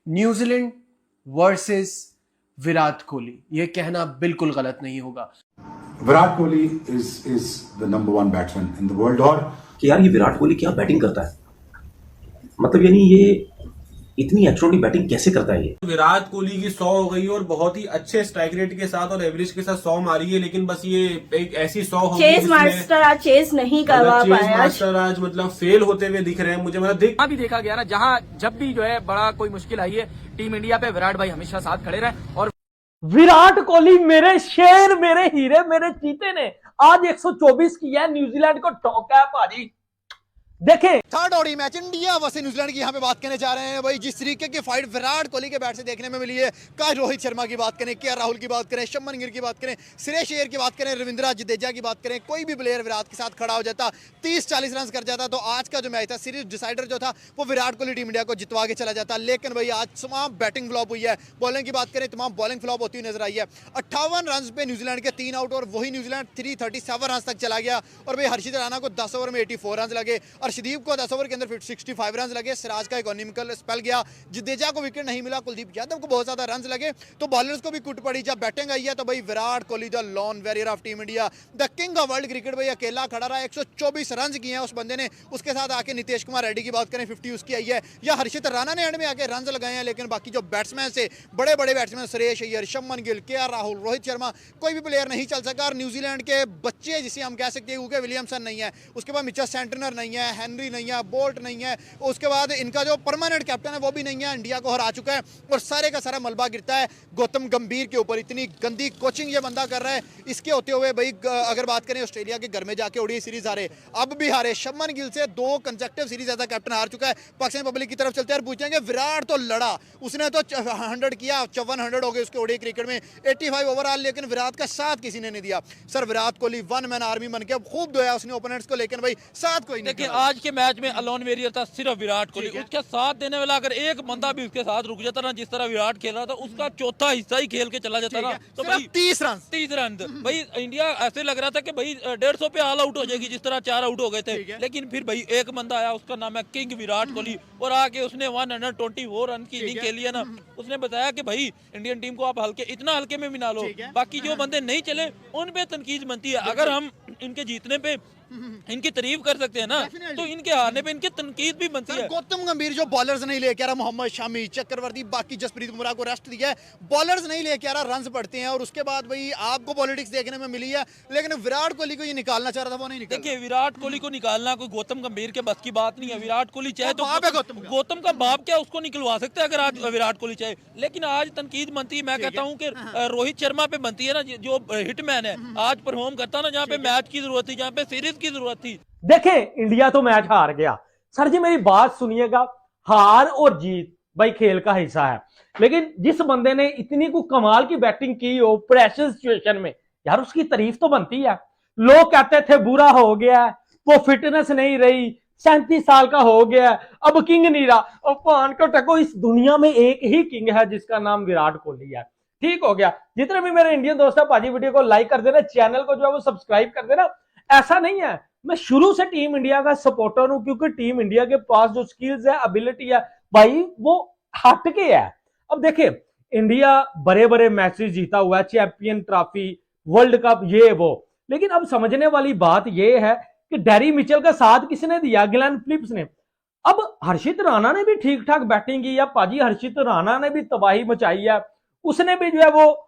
New Zealand versus Virat Kohli, यह कहना बिल्कुल गलत नहीं होगा। Virat Kohli is the number one batsman in the world. और कि यार ये विराट कोहली क्या बैटिंग करता है, मतलब यानी ये इतनी एक्स्ट्राऑर्डिनरी बैटिंग कैसे करता है ये। विराट कोहली की 100 हो गई और बहुत ही अच्छे स्ट्राइक रेट के साथ और एवरेज के साथ 100 मारी है, लेकिन बस ये एक ऐसी 100 होगी चेस मास्टर आज चेस नहीं करवा पाया। मास्टर आज मतलब फेल होते हुए दिख रहे हैं मुझे। मतलब भी देखा गया ना, जहां जब भी जो है बड़ा कोई मुश्किल आई है टीम इंडिया पे, विराट भाई हमेशा साथ खड़े रहे। और विराट कोहली मेरे शेर, मेरे हीरे, मेरे चीते ने आज 124 किया है, न्यूजीलैंड को ठोका है भाजी। देखें third ODI match India versus New Zealand की यहाँ पे बात करने जा रहे हैं भाई। जिस तरीके की फाइट विराट कोहली के बैट से देखने में मिली है, का रोहित शर्मा की बात करें, के राहुल की बात करें, शुभमन गिल की बात करें, सुरेश अय्यर की बात करें, रविंद्र जडेजा की बात करें, कोई भी प्लेयर विराट के साथ खड़ा हो जाता, 30-40 रन कर जाता, तो आज का जो मैच था सीरीज डिसाइडर जो था वो विराट कोहली टीम इंडिया को जितवा के चला जाता। लेकिन भाई आज तमाम बैटिंग फ्लॉप हुई है, बॉलिंग की बात करें तमाम बॉलिंग फ्लॉप होती हुई नजर आई है। 58 रन पे न्यूजीलैंड के 3 आउट और वही न्यूजीलैंड 337 रन तक चला गया। और भाई हर्षित राणा को 10 ओवर में 84 रन लगे, अर्शदीप को 10 ओवर के अंदर 65 रन लगे, सिराज का इकोनॉमिकल स्पेल गया, जडेजा को विकेट नहीं मिला, कुलदीप यादव को बहुत ज्यादा रन लगे, तो बॉलर्स को भी कुट पड़ी। जब बैटिंग आई है तो भाई Virat Kohli the lone warrior of team India, the king of world cricket, भाई अकेला खड़ा रहा। 124 रन किए हैं उस बंदे ने। उसके साथ आके नीतीश कुमार रेड्डी की बात करें 50 उसकी आई है, या हर्षित राणा ने एंड में आके रन लगाए हैं। लेकिन बाकी जो बैट्समैन से बड़े बड़े बैट्समैन सुरेश अय्यर, शुभमन गिल, के राहुल, रोहित शर्मा, कोई भी प्लेयर नहीं चल सका। और न्यूजीलैंड के बच्चे जिसे हम कह सकते हैं, यूके विलियमसन नहीं है, उसके बाद मिचेल सेंटनर नहीं है, हेनरी नहीं है, बोल्ट नहीं है, उसके बाद इनका जो परमानेंट कैप्टन है वो भी नहीं है, इंडिया को हरा चुका है। और सारे का सारा मलबा गिरता है गौतम गंभीर के ऊपर। इतनी गंदी कोचिंग ये बंदा कर रहा है। इसके होते हुए भाई अगर बात करें ऑस्ट्रेलिया के घर में जाके ओडीआई सीरीज हारे, अब भी हारे। शुभमन गिल से 2 कंसेक्टिव सीरीज एज कैप्टन हार चुका है। पाकिस्तान पब्लिक की तरफ चलते हैं और पूछेंगे विराट तो लड़ा, उसने तो 100 किया, 54 हो गए उसके ओडीआई क्रिकेट में, 85 ओवरऑल, लेकिन विराट का साथ किसी ने नहीं दिया। Sir Virat Kohli one man army बन के खूब धोया उसने ओपोनेंट्स को, लेकिन भाई साथ कोई नहीं। देखिए आज के मैच में अलोन वेरियर था सिर्फ विराट कोहली, उसके साथ देने वाला अगर एक बंदा भी उसके साथ रुक जाता ना, जिस तरह विराट खेल रहा था, उसका चौथा हिस्सा ही खेल के चला जाता ना, तो भाई 30 रन भाई इंडिया ऐसे लग रहा था कि भाई 150 पे ऑल आउट हो जाएगी, जिस तरह 4 आउट हो गए थे। लेकिन फिर भाई एक बंदा आया, उसका नाम है किंग विराट कोहली, और आके उसने 124 रन की इनिंग खेली है ना। उसने बताया कि भाई इंडियन टीम को आप हल्के, इतना हल्के में भी ना लो, बाकी जो बंदे नहीं चले उन पे तनकीद बनती है। अगर हम इनके जीतने पे इनकी तारीफ कर सकते हैं ना, तो इनके हारने पे इनकी तनकीद भी बनती है। गौतम गंभीर जो बॉलर्स नहीं लेके आ रहा, मोहम्मद शामी, चक्रवर्ती, बाकी जसप्रीत बुमराह को रेस्ट दिया है, बॉलर्स नहीं लेके आ रहा, रन्स पड़ते हैं। और उसके बाद भाई आपको पॉलिटिक्स देखने में मिली है, लेकिन विराट कोहली को ये निकालना चाह रहा था, वो नहीं निकाला। देखिए विराट कोहली को निकालना कोई गौतम गंभीर के बस की बात नहीं है। विराट कोहली चाहे तो गौतम का बाप क्या उसको निकलवा सकते हैं अगर आज विराट कोहली चाहे, लेकिन आज तनकीद बनती है। मैं कहता हूँ कि रोहित शर्मा पे बनती है ना, जो हिटमैन है, आज परफॉर्म करता ना जहाँ पे मैच की जरूरत थी, जहाँ पे सीरीज की जरूरत थी। देखें इंडिया तो मैच हार गया। सर जी मेरी बात सुनिएगा, हार और जीत भाई खेल का हिस्सा है, लेकिन जिस बंदे ने इतनी को कमाल की बैटिंग की हो प्रेशर सिचुएशन में, यार उसकी तारीफ तो बनती है। लोग कहते थे बुरा हो गया, वो फिटनेस नहीं रही, 37 साल का हो गया, अब किंग नहीं रहा। और पान को टको, इस दुनिया में एक ही किंग है जिसका नाम विराट कोहली है। ठीक हो गया। जितने भी मेरे इंडियन दोस्त है भाजी, वीडियो को लाइक कर देना, चैनल को जो है वो सब्सक्राइब कर देना। ऐसा नहीं है, मैं शुरू से टीम इंडिया का सपोर्टर हूं, क्योंकि टीम इंडिया के पास जो स्किल्स है, एबिलिटी है भाई, वो हटके है। अब देखिए इंडिया बड़े बड़े मैचेस जीता हुआ है, चैंपियन ट्रॉफी, वर्ल्ड कप, ये वो, लेकिन अब समझने वाली बात यह है कि डैरी मिचेल का साथ किसने दिया? ग्लेन फिलिप्स ने। अब हर्षित राणा ने भी ठीक ठाक बैटिंग की है पाजी, हर्षित राणा ने भी तबाही मचाई है, उसने भी जो है वो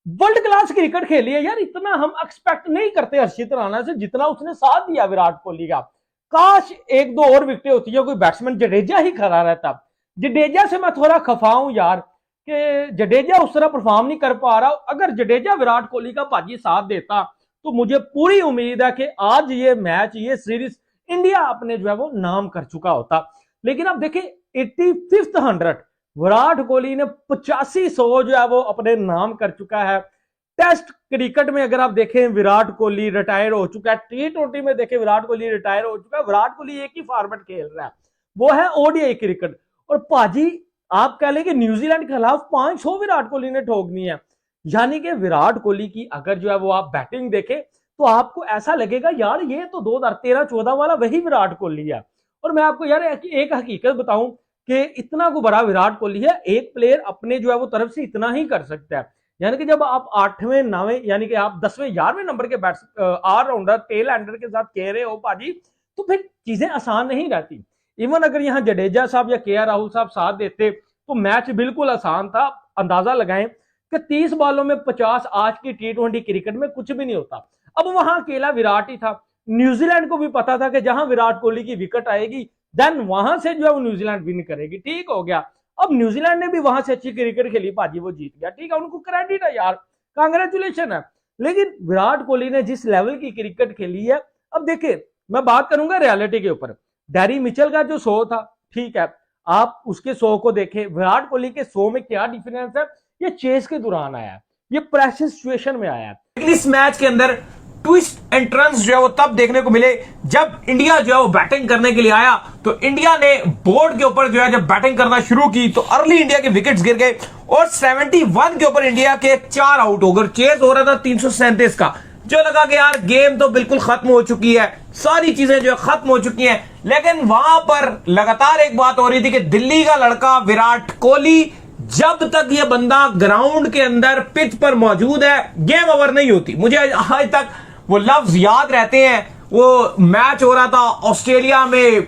वर्ल्ड क्लास क्रिकेट खेली है। यार इतना हम एक्सपेक्ट नहीं करते हर्षित राणा से जितना उसने साथ दिया विराट कोहली का। काश 1-2 और विकेटें होती है, कोई बैट्समैन जडेजा ही खड़ा रहता। जडेजा से मैं थोड़ा खफा हूं यार कि जडेजा उस तरह परफॉर्म नहीं कर पा रहा। अगर जडेजा विराट कोहली का पाजी साथ देता तो मुझे पूरी उम्मीद है कि आज ये मैच, ये सीरीज इंडिया अपने जो है वो नाम कर चुका होता। लेकिन अब देखिए 85th 100 विराट कोहली ने 8500 जो है वो अपने नाम कर चुका है। टेस्ट क्रिकेट में अगर आप देखें विराट कोहली रिटायर हो चुका है, T20 में देखें विराट कोहली रिटायर हो चुका है। विराट कोहली एक ही फॉर्मेट खेल रहा है, वो है ओडीआई क्रिकेट। और पाजी आप कह लें कि न्यूजीलैंड के खिलाफ 500 विराट कोहली ने ठोकनी है। यानी कि विराट कोहली की अगर जो है वो आप बैटिंग देखें तो आपको ऐसा लगेगा यार ये तो 2013-14 वाला वही विराट कोहली है। और मैं आपको यार एक हकीकत बताऊं कि इतना को बड़ा विराट कोहली है, एक प्लेयर अपने जो है वो तरफ से इतना ही कर सकता है। यानी कि जब आप 8वें 9वें यानी कि आप 10वें 11वें नंबर के ऑलराउंडर टेल एंडर के साथ कह रहे हो पाजी, तो फिर चीजें आसान नहीं रहती। इवन अगर यहाँ जडेजा साहब या के राहुल साहब साथ देते तो मैच बिल्कुल आसान था। अंदाजा लगाएं कि 30 बॉलों में 50 आज की T20 क्रिकेट में कुछ भी नहीं होता। अब वहां अकेला विराट ही था। न्यूजीलैंड को भी पता था कि जहां विराट कोहली की विकेट आएगी देन वहां से जो है वो न्यूजीलैंड विन करेगी। ठीक हो गया। अब न्यूजीलैंड ने भी वहां से अच्छी क्रिकेट खेली पाजी, वो जीत गया। ठीक है, उनको क्रेडिट है यार, कांग्रेचुलेशन है। लेकिन विराट कोहली ने जिस लेवल की क्रिकेट खेली है, अब देखिए मैं बात करूंगा रियलिटी के ऊपर। डैरी मिचेल का जो 100 था, ठीक है, आप उसके 100 को देखें, विराट कोहली के 100 में क्या डिफरेंस है। ये चेस के दौरान आया है, ये प्रेशर सिचुएशन में आया है। लेकिन इस मैच के अंदर ट्विस्ट एंड टर्न्स जो है वो तब देखने को मिले जब इंडिया जो है वो बैटिंग करने के लिए आया। तो इंडिया ने बोर्ड के ऊपर जो है जब बैटिंग करना शुरू की तो अर्ली इंडिया के विकेट्स गिर गए और 71 के ऊपर इंडिया के 4 आउट हो गए। चेस हो रहा था 337 का, जो लगा कि यार गेम तो बिल्कुल खत्म हो चुकी है, सारी चीजें जो है खत्म हो चुकी हैं। लेकिन वहां पर लगातार एक बात हो रही थी कि दिल्ली का लड़का विराट कोहली, जब तक ये बंदा ग्राउंड के अंदर पिच पर मौजूद है, गेम ओवर नहीं होती। मुझे आज तक वो लफ्ज याद रहते हैं। वो मैच हो रहा था ऑस्ट्रेलिया में,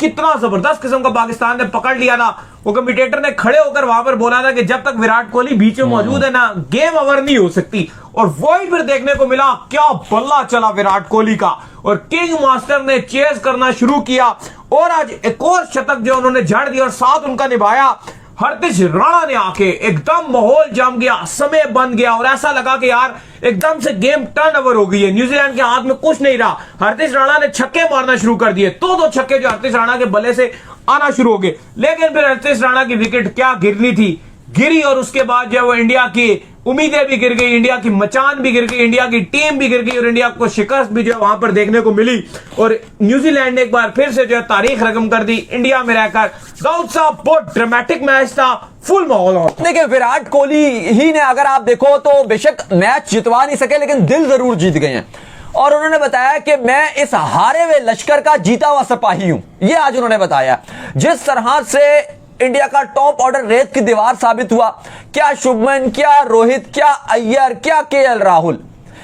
कितना जबरदस्त किस्म का पाकिस्तान ने पकड़ लिया था। वो कमेंटेटर ने खड़े होकर वहां पर बोला था कि जब तक विराट कोहली बीच में मौजूद है ना, गेम ओवर नहीं हो सकती। और वही फिर देखने को मिला, क्या बल्ला चला विराट कोहली का, और किंग मास्टर ने चेस करना शुरू किया और आज एक और शतक जो उन्होंने जड़ दिया और साथ उनका निभाया। हरतिश राणा ने आके एकदम माहौल जम गया, समय बन गया और ऐसा लगा कि यार एकदम से गेम टर्न ओवर हो गई है, न्यूजीलैंड के हाथ में कुछ नहीं रहा। हरतिश राणा ने छक्के मारना शुरू कर दिए, दो छक्के जो हरतिश राणा के बल्ले से आना शुरू हो गए। लेकिन फिर हरतिश राणा की विकेट क्या गिरनी थी, गिरी, और उसके बाद जो है वो इंडिया की उम्मीदें भी गिर गई, इंडिया की मचान भी गिर गई, इंडिया की टीम भी गिर गई और इंडिया को शिकस्त भी जो है वहां पर देखने को मिली। और न्यूजीलैंड ने एक बार फिर से जो है तारीख रकम कर दी इंडिया में रहकर। दाऊद साहब, बहुत ड्रामेटिक मैच था, फुल माहौल। देखिए विराट कोहली ही ने अगर आप देखो तो बेशक मैच जितवा नहीं सके लेकिन दिल जरूर जीत गए हैं। और उन्होंने बताया कि मैं इस हारे हुए लश्कर का जीता हुआ सिपाही हूं, ये आज उन्होंने बताया। जिस तरह से इंडिया का टॉप ऑर्डर रेत की दीवार साबित हुआ, क्या शुभमन, क्या रोहित, क्या अय्यर, क्या केएल राहुल,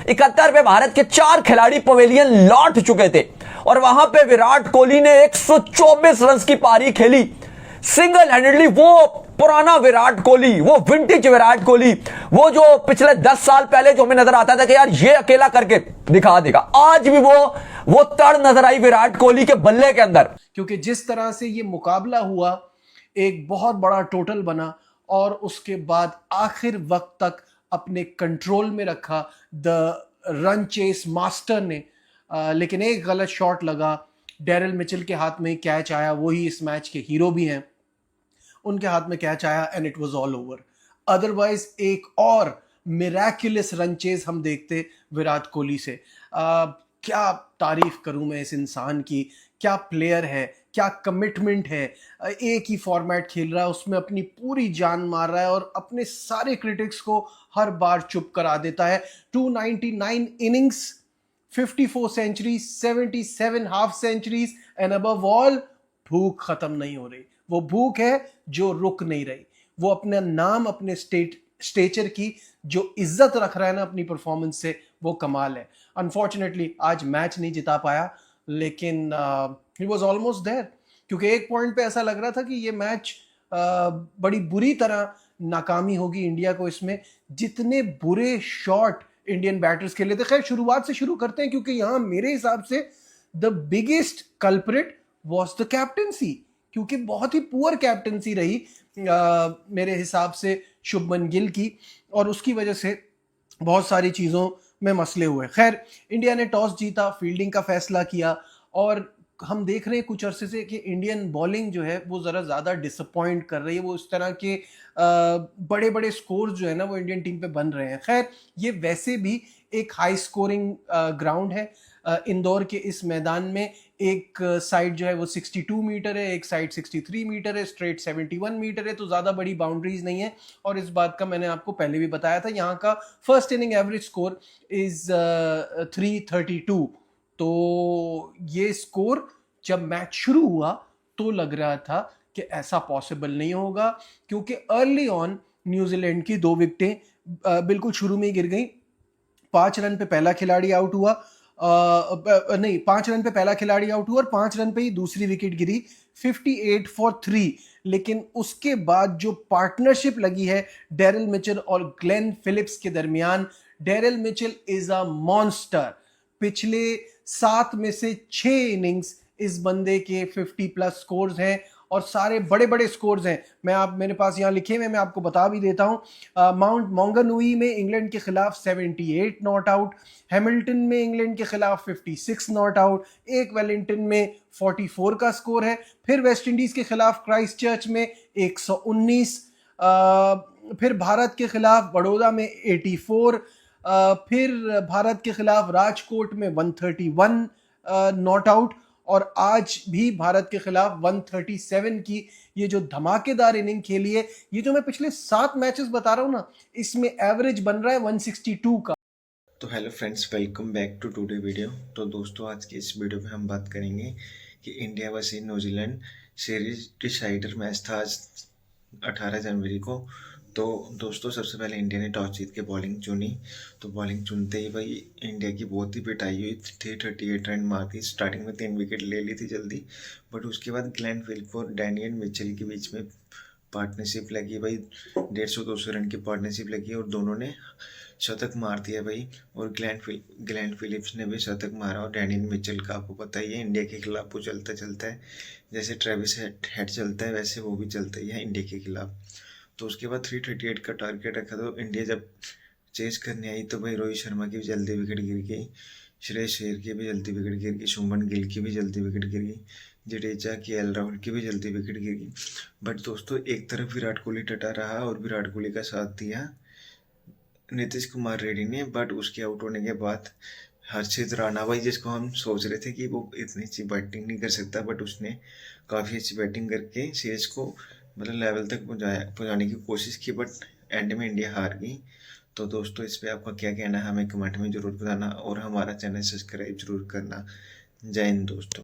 71 पे भारत के 4 खिलाड़ी पवेलियन लौट चुके थे और वहां पे विराट कोहली ने 124 रन की पारी खेली सिंगल हैंडेडली। वो पुराना विराट कोहली, वो विंटेज विराट कोहली, वो जो पिछले 10 साल पहले जो हमें नजर आता था कि यार ये अकेला करके दिखा देगा, आज भी वो तड़ नजर आई विराट कोहली के बल्ले के अंदर। क्योंकि जिस तरह से ये मुकाबला हुआ, एक बहुत बड़ा टोटल बना और उसके बाद आखिर वक्त तक अपने कंट्रोल में रखा द रन चेस मास्टर ने। लेकिन एक गलत शॉट लगा, डेरिल मिचेल के हाथ में कैच आया, वही इस मैच के हीरो भी हैं, उनके हाथ में कैच आया and it was all over. Otherwise एक और मिराक्युलस रन चेस हम देखते विराट कोहली से। क्या तारीफ करूं मैं इस इंसान की, क्या प्लेयर है, क्या कमिटमेंट है। एक ही फॉर्मेट खेल रहा है, उसमें अपनी पूरी जान मार रहा है और अपने सारे क्रिटिक्स को हर बार चुप करा देता है। 299 innings, 54 centuries, 77 half centuries and above all भूख खत्म नहीं हो रही। वो भूख है जो रुक नहीं रही। वो अपना नाम, अपने स्टेचर की जो इज्जत रख रहा है ना अपनी परफॉर्मेंस से, वो कमाल है। अनफॉर्चुनेटली आज मैच नहीं जिता पाया, लेकिन ही वॉज ऑलमोस्ट देयर। क्योंकि एक पॉइंट पे ऐसा लग रहा था कि ये मैच बड़ी बुरी तरह नाकामी होगी इंडिया को इसमें। जितने बुरे शॉट इंडियन बैटर्स खेले थे। खैर शुरुआत से शुरू करते हैं, क्योंकि यहाँ मेरे हिसाब से the biggest culprit was the captaincy, क्योंकि बहुत ही पुअर कैप्टनसी रही मेरे हिसाब से शुभमन गिल की, और उसकी वजह से बहुत सारी चीज़ों में मसले हुए। खैर इंडिया ने टॉस जीता, फील्डिंग का फैसला किया, और हम देख रहे हैं कुछ अरसे से कि इंडियन बॉलिंग जो है वो ज़रा ज़्यादा डिसअपॉइंट कर रही है। वो इस तरह के बड़े बड़े स्कोर्स जो है ना वो इंडियन टीम पे बन रहे हैं। खैर ये वैसे भी एक हाई स्कोरिंग ग्राउंड है। इंदौर के इस मैदान में एक साइड जो है वो 62 मीटर है, एक साइड 63 मीटर है, स्ट्रेट 71 मीटर है, तो ज़्यादा बड़ी बाउंड्रीज नहीं है। और इस बात का मैंने आपको पहले भी बताया था, यहाँ का first inning average score is 332। तो ये स्कोर जब मैच शुरू हुआ तो लग रहा था कि ऐसा पॉसिबल नहीं होगा, क्योंकि अर्ली ऑन न्यूजीलैंड की 2 विकेटें बिल्कुल शुरू में ही गिर गई। 5 रन पे पहला खिलाड़ी आउट हुआ, नहीं 5 रन पे पहला खिलाड़ी आउट हुआ और 5 रन पे ही दूसरी विकेट गिरी, 58 फॉर 3। लेकिन उसके बाद जो पार्टनरशिप लगी है डेरिल मिचेल और ग्लेन फिलिप्स के दरमियान, Daryl Mitchell is a monster. पिछले 7 में से 6 इनिंग्स इस बंदे के 50 प्लस स्कोर्स हैं और सारे बड़े बड़े स्कोर्स हैं। मेरे पास यहाँ लिखे हुए, मैं आपको बता भी देता हूँ। माउंट मॉन्गनुई में इंग्लैंड के खिलाफ 78 नॉट आउट, हैमिल्टन में इंग्लैंड के खिलाफ 56 नॉट आउट, एक वेलिंगटन में 44 का स्कोर है। फिर वेस्ट इंडीज के खिलाफ क्राइस्टचर्च में 119, फिर भारत के खिलाफ बड़ौदा में 84, फिर भारत के खिलाफ राजकोट में 131 नॉट आउट, और आज भी भारत के खिलाफ 137 की ये जो धमाकेदार इनिंग खेली है, ये जो मैं पिछले 7 मैचेस बता रहा हूँ ना, इसमें एवरेज बन रहा है 162 का। तो hello friends, welcome back to today video. तो दोस्तों, आज की इस वीडियो में हम बात करेंगे कि India versus New Zealand series decider match था आज 18 जनवरी को। तो दोस्तों, सबसे पहले इंडिया ने टॉस जीत के बॉलिंग चुनी। तो बॉलिंग चुनते ही भाई इंडिया की बहुत ही पिटाई हुई, 338 रन मारती। स्टार्टिंग में 3 विकेट ले ली थी जल्दी, बट उसके बाद ग्लेन फिलिप और डैनियल मिचेल के बीच में पार्टनरशिप लगी भाई, 150-200 रन की पार्टनरशिप लगी और दोनों ने शतक मार दिया भाई। और ग्लेन फिलिप्स ने भी शतक मारा। और डैनियल मिचेल का आपको पता ही है, इंडिया के खिलाफ वो चलता है, जैसे ट्रेविस हेड चलता है वैसे वो भी चलता ही है इंडिया के खिलाफ। तो उसके बाद 338 का टारगेट रखा। तो इंडिया जब चेस करने आई तो भाई रोहित शर्मा की भी जल्दी विकेट गिर गई, श्रेयस अय्यर की भी जल्दी विकेट गिर गई, शुभमन गिल की भी जल्दी विकेट गिर गई, जडेजा KL राहुल की भी जल्दी विकेट गिर गई। बट दोस्तों, एक तरफ विराट कोहली डटा रहा और विराट कोहली का साथ दिया नीतीश कुमार रेड्डी ने। बट उसके आउट होने के बाद हर्षित राणा भाई, जिसको हम सोच रहे थे कि वो इतनी अच्छी बैटिंग नहीं कर सकता, बट उसने काफ़ी अच्छी बैटिंग करके सीरीज को मतलब लेवल तक पहुंचाने की कोशिश की। बट एंड में इंडिया हार गई। तो दोस्तों, इस पे आपका क्या कहना है हमें कमेंट में ज़रूर बताना और हमारा चैनल सब्सक्राइब जरूर करना। जय हिंद दोस्तों।